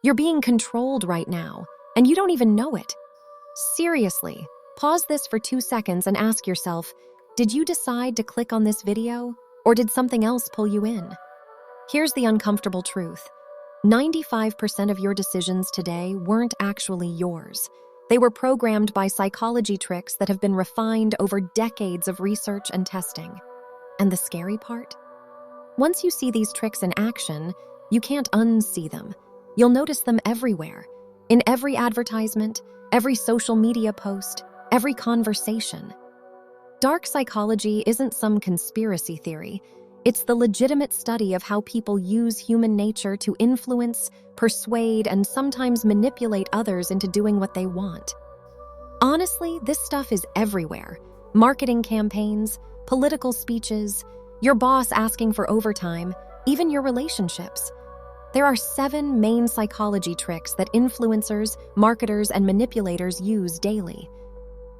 You're being controlled right now, and you don't even know it. Seriously, pause this for 2 seconds and ask yourself, did you decide to click on this video, or did something else pull you in? Here's the uncomfortable truth. 95% of your decisions today weren't actually yours. They were programmed by psychology tricks that have been refined over decades of research and testing. And the scary part? Once you see these tricks in action, you can't unsee them. You'll notice them everywhere, in every advertisement, every social media post, every conversation. Dark psychology isn't some conspiracy theory. It's the legitimate study of how people use human nature to influence, persuade, and sometimes manipulate others into doing what they want. Honestly, this stuff is everywhere. Marketing campaigns, political speeches, your boss asking for overtime, even your relationships. There are 7 main psychology tricks that influencers, marketers, and manipulators use daily.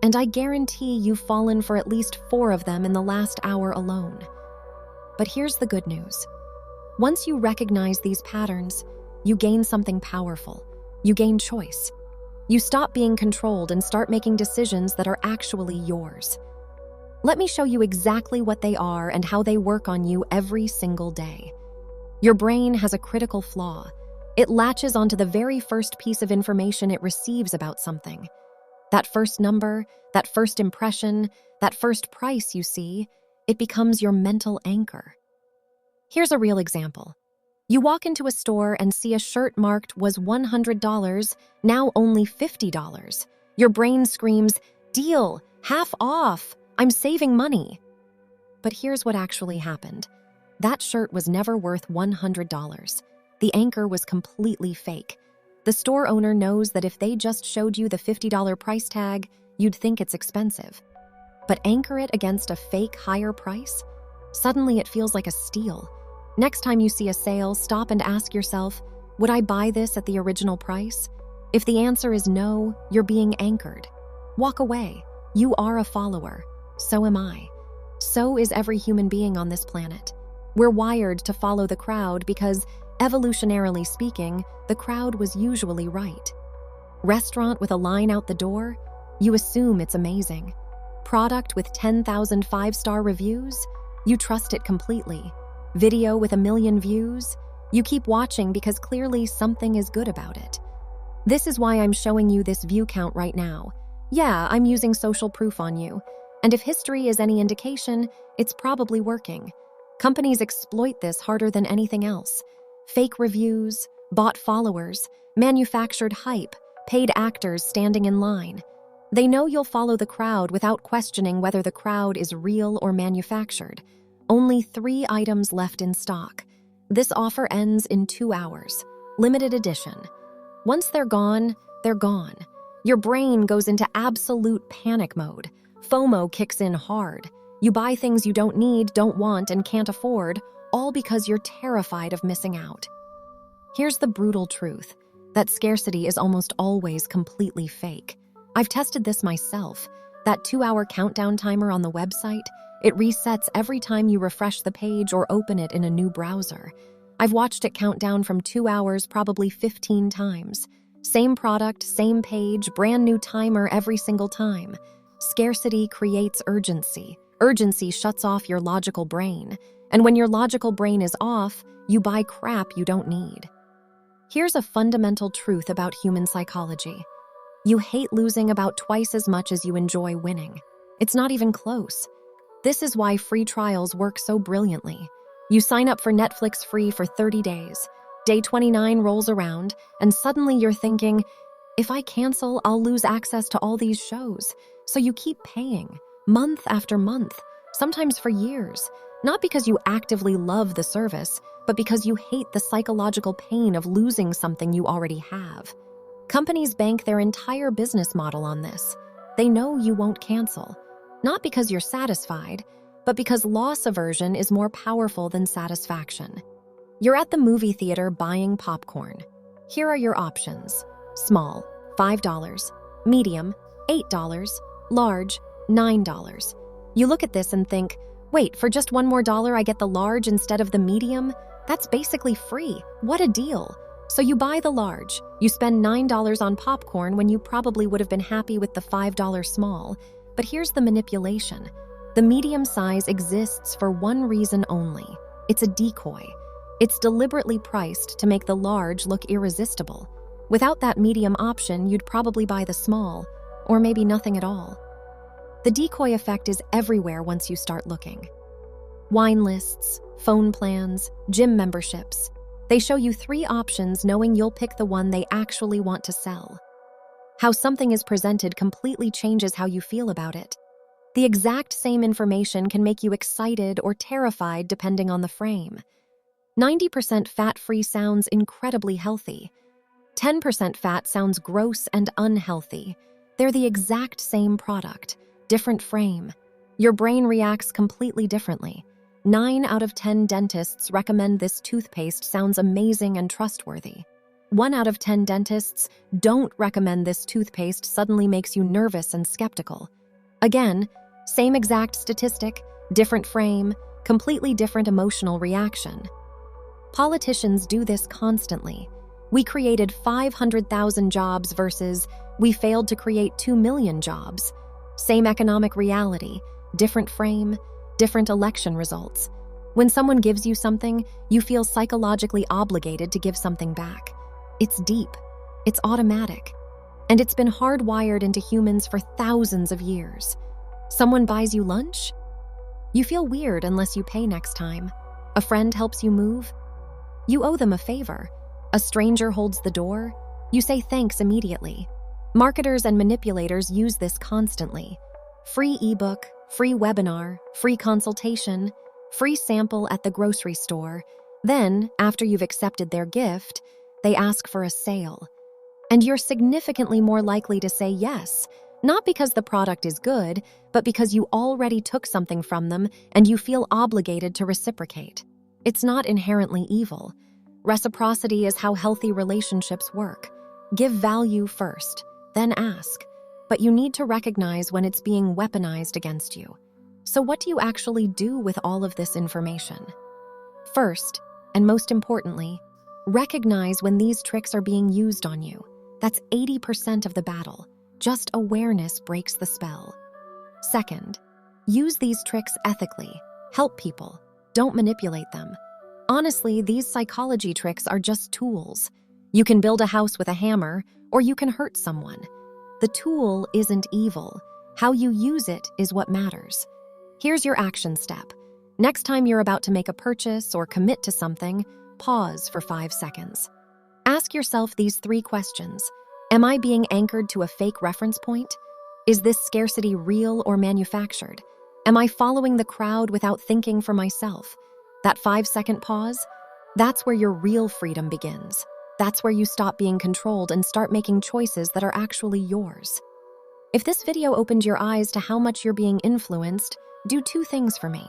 And I guarantee you've fallen for at least 4 of them in the last hour alone. But here's the good news. Once you recognize these patterns, you gain something powerful. You gain choice. You stop being controlled and start making decisions that are actually yours. Let me show you exactly what they are and how they work on you every single day. Your brain has a critical flaw. It latches onto the very first piece of information it receives about something. That first number, that first impression, that first price you see, it becomes your mental anchor. Here's a real example. You walk into a store and see a shirt marked was $100, now only $50. Your brain screams, "Deal, half off, I'm saving money." But here's what actually happened. That shirt was never worth $100. The anchor was completely fake. The store owner knows that if they just showed you the $50 price tag, you'd think it's expensive. But anchor it against a fake higher price? Suddenly it feels like a steal. Next time you see a sale, stop and ask yourself, would I buy this at the original price? If the answer is no, you're being anchored. Walk away. You are a follower. So am I. So is every human being on this planet. We're wired to follow the crowd because, evolutionarily speaking, the crowd was usually right. Restaurant with a line out the door? You assume it's amazing. Product with 10,000 5-star reviews? You trust it completely. Video with 1 million views? You keep watching because clearly something is good about it. This is why I'm showing you this view count right now. Yeah, I'm using social proof on you. And if history is any indication, it's probably working. Companies exploit this harder than anything else. Fake reviews, bought followers, manufactured hype, paid actors standing in line. They know you'll follow the crowd without questioning whether the crowd is real or manufactured. Only 3 items left in stock. This offer ends in 2 hours. Limited edition. Once they're gone, they're gone. Your brain goes into absolute panic mode. FOMO kicks in hard. You buy things you don't need, don't want, and can't afford, all because you're terrified of missing out. Here's the brutal truth, that scarcity is almost always completely fake. I've tested this myself. That 2-hour countdown timer on the website, it resets every time you refresh the page or open it in a new browser. I've watched it count down from 2 hours probably 15 times. Same product, same page, brand new timer every single time. Scarcity creates urgency. Urgency shuts off your logical brain. And when your logical brain is off, you buy crap you don't need. Here's a fundamental truth about human psychology. You hate losing about twice as much as you enjoy winning. It's not even close. This is why free trials work so brilliantly. You sign up for Netflix free for 30 days. Day 29 rolls around, and suddenly you're thinking, if I cancel, I'll lose access to all these shows. So you keep paying, month after month, sometimes for years, not because you actively love the service, but because you hate the psychological pain of losing something you already have. Companies bank their entire business model on this. They know you won't cancel, not because you're satisfied, but because loss aversion is more powerful than satisfaction. You're at the movie theater buying popcorn. Here are your options. Small, $5. Medium, $8. Large, $9. You look at this and think, wait, for just $1 more I get the large instead of the medium? That's basically free. What a deal. So you buy the large. You spend $9 on popcorn when you probably would have been happy with the $5 small. But here's the manipulation. The medium size exists for one reason only. It's a decoy. It's deliberately priced to make the large look irresistible. Without that medium option, you'd probably buy the small, or maybe nothing at all. The decoy effect is everywhere once you start looking. Wine lists, phone plans, gym memberships. They show you 3 options knowing you'll pick the one they actually want to sell. How something is presented completely changes how you feel about it. The exact same information can make you excited or terrified depending on the frame. 90% fat-free sounds incredibly healthy. 10% fat sounds gross and unhealthy. They're the exact same product, different frame. Your brain reacts completely differently. 9 out of 10 dentists recommend this toothpaste sounds amazing and trustworthy. 1 out of 10 dentists don't recommend this toothpaste suddenly makes you nervous and skeptical. Again, same exact statistic, different frame, completely different emotional reaction. Politicians do this constantly. We created 500,000 jobs versus we failed to create 2 million jobs. Same economic reality, different frame, different election results. When someone gives you something, you feel psychologically obligated to give something back. It's deep, it's automatic, and it's been hardwired into humans for thousands of years. Someone buys you lunch? You feel weird unless you pay next time. A friend helps you move? You owe them a favor. A stranger holds the door? You say thanks immediately. Marketers and manipulators use this constantly. Free ebook, free webinar, free consultation, free sample at the grocery store. Then, after you've accepted their gift, they ask for a sale. And you're significantly more likely to say yes, not because the product is good, but because you already took something from them and you feel obligated to reciprocate. It's not inherently evil. Reciprocity is how healthy relationships work. Give value first, then ask. But you need to recognize when it's being weaponized against you. So what do you actually do with all of this information? First, and most importantly, recognize when these tricks are being used on you. That's 80% of the battle. Just awareness breaks the spell. Second, use these tricks ethically. Help people. Don't manipulate them. Honestly, these psychology tricks are just tools. You can build a house with a hammer, or you can hurt someone. The tool isn't evil. How you use it is what matters. Here's your action step. Next time you're about to make a purchase or commit to something, pause for 5 seconds. Ask yourself these 3 questions. Am I being anchored to a fake reference point? Is this scarcity real or manufactured? Am I following the crowd without thinking for myself? That 5-second pause, that's where your real freedom begins. That's where you stop being controlled and start making choices that are actually yours. If this video opened your eyes to how much you're being influenced, do 2 things for me.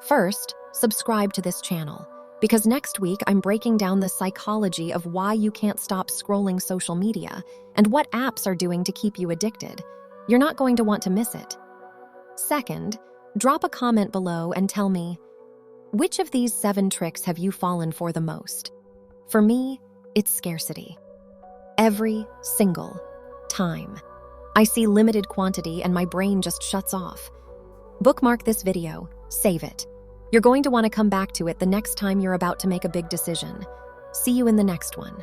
First, subscribe to this channel, because next week I'm breaking down the psychology of why you can't stop scrolling social media and what apps are doing to keep you addicted. You're not going to want to miss it. Second, drop a comment below and tell me, which of these 7 tricks have you fallen for the most? For me, it's scarcity. Every single time. I see limited quantity and my brain just shuts off. Bookmark this video, save it. You're going to want to come back to it the next time you're about to make a big decision. See you in the next one.